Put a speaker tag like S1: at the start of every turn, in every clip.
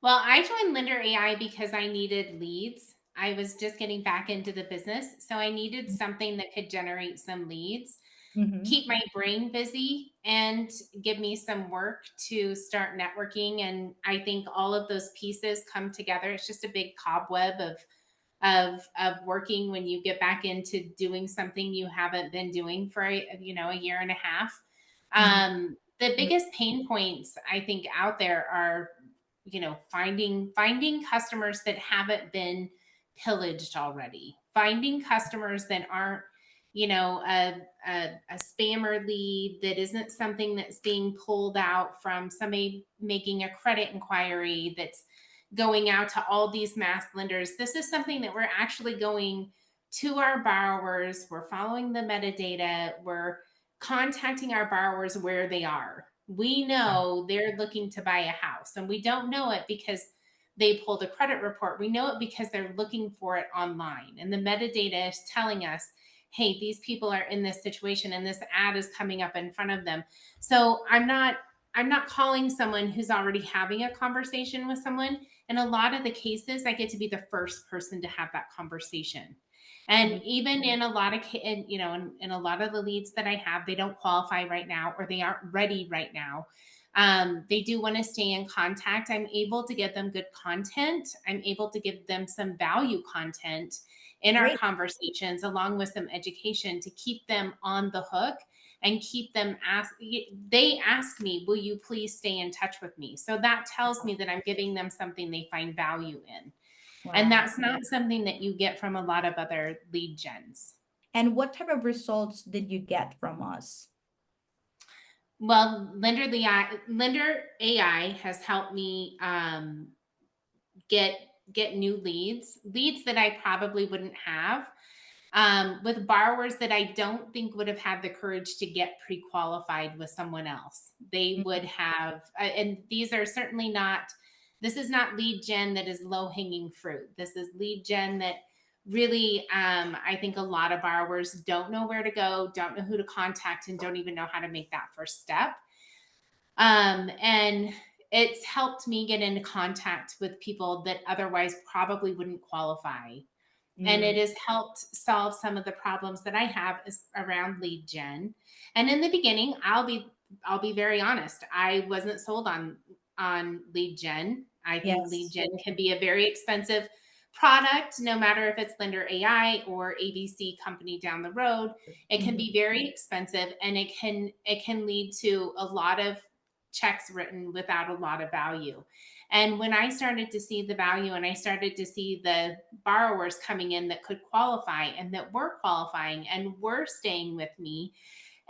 S1: Well, I joined Lender AI because I needed leads. I was just getting back into the business, so I needed something that could generate some leads,
S2: Mhm.
S1: keep my brain busy, and give me some work to start networking. And I think all of those pieces come together. It's just a big cobweb of working when you get back into doing something you haven't been doing for a year and a half.
S2: Mhm.
S1: The biggest pain points I think out there are finding customers that haven't been pillaged already, finding customers that aren't a spammer lead, that isn't something that's being pulled out from somebody making a credit inquiry, that's going out to all these mass lenders. This is something that we're actually going to our borrowers. We're following the metadata. We're contacting our borrowers where they are. We know they're looking to buy a house, and we don't know it because they pulled a credit report. We know it because they're looking for it online. And the metadata is telling us, hey, these people are in this situation and this ad is coming up in front of them. So I'm not calling someone who's already having a conversation with someone. In a lot of the cases, I get to be the first person to have that conversation. And
S2: Mhm.
S1: even in a lot of in a lot of the leads that I have, they don't qualify right now, or they aren't ready right now. They do want to stay in contact. I'm able to give them good content. I'm able to give them some value content in our
S2: Great.
S1: conversations, along with some education to keep them on the hook and keep them they ask me, will you please stay in touch with me? So that tells me that I'm giving them something they find value in. And
S2: Wow.
S1: that's not something that you get from a lot of other lead gens.
S2: And what type of results did you get from us?
S1: Well, Lender AI has helped me get new leads that I probably wouldn't have, with borrowers that I don't think would have had the courage to get pre-qualified with someone else. They
S2: Mhm.
S1: would have, and these are certainly not. This is not lead gen that is low hanging fruit. This is lead gen that really, I think a lot of borrowers don't know where to go, don't know who to contact, and don't even know how to make that first step. And it's helped me get into contact with people that otherwise probably wouldn't qualify, and it
S2: Mm.
S1: has helped solve some of the problems that I have around lead gen. And in the beginning, I'll be very honest, I wasn't sold on lead gen. I think lead
S2: Yes.
S1: gen can be a very expensive product, no matter if it's Lender AI or ABC company down the road. It can
S2: Mhm.
S1: be very expensive, and it can lead to a lot of checks written without a lot of value. And when I started to see the value, and I started to see the borrowers coming in that could qualify and that were qualifying and were staying with me,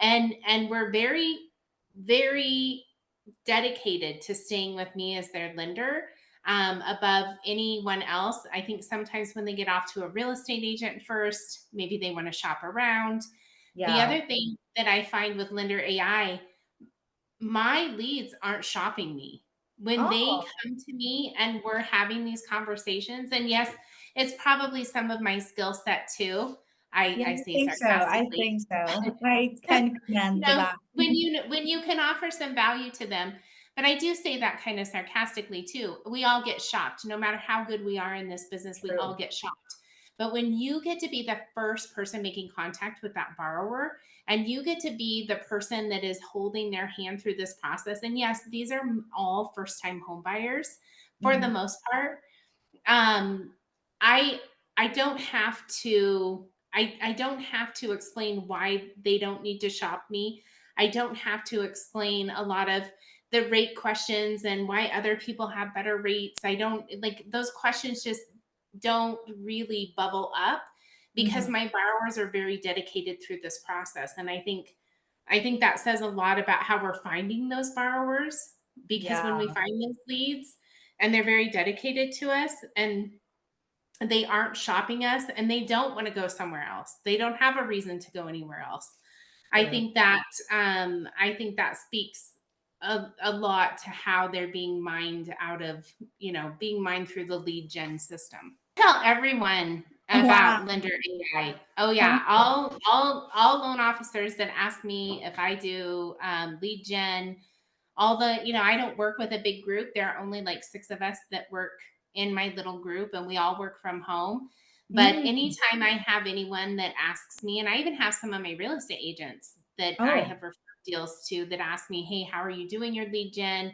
S1: and were very, very dedicated to staying with me as their lender, above anyone else. I think sometimes when they get off to a real estate agent first, maybe they want to shop around. The
S2: Yeah.
S1: other thing that I find with Lender AI, my leads aren't shopping me. When they
S2: Oh,
S1: come to me and we're having these conversations, and yes, it's probably some of my skill set too. I,
S2: yeah,
S1: I
S2: I
S1: say
S2: think so. I
S1: sarcastically.
S2: think so. I can commend that.
S1: When you can offer some value to them, but I do say that kind of sarcastically too. We all get shocked. No matter how good we are in this business, we all
S2: True.
S1: get shocked. But when you get to be the first person making contact with that borrower, and you get to be the person that is holding their hand through this process, and yes, these are all first time home buyers for the
S2: Mhm.
S1: most part. um, I I don't have to I don't have to explain why they don't need to shop me. I don't have to explain a lot of the rate questions and why other people have better rates. I don't like those questions, just don't really bubble up because
S2: Mhm.
S1: my borrowers are very dedicated through this process. And I think that says a lot about how we're finding those borrowers, because when
S2: Yeah.
S1: we find those leads and they're very dedicated to us, and they aren't shopping us, and they don't want to go somewhere else, they don't have a reason to go anywhere else. I
S2: True.
S1: think that I think that speaks a lot to how they're being mined out of, being mined through the lead gen system. Tell everyone
S2: Wow.
S1: about Lender AI. Oh yeah,
S2: Okay.
S1: all loan officers that ask me if I do lead gen, all the, I don't work with a big group. There are only like 6 of us that work in my little group, and we all work from home. But
S2: Mm.
S1: anytime I have anyone that asks me, and I even have some of my real estate agents that I
S2: Oh.
S1: have referred deals to that ask me, hey, how are you doing your lead gen?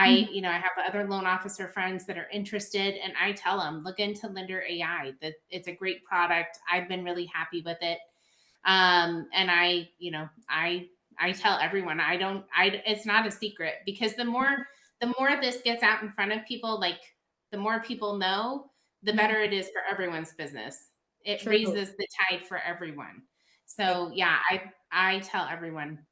S2: Mhm.
S1: I have other loan officer friends that are interested, and I tell them, look into Lender AI. That it's a great product. I've been really happy with it. And I tell everyone, it's not a secret, because the more this gets out in front of people, like the more people know, the
S2: Mhm.
S1: better it is for everyone's business. It
S2: True.
S1: raises the tide for everyone. So yeah, I tell everyone,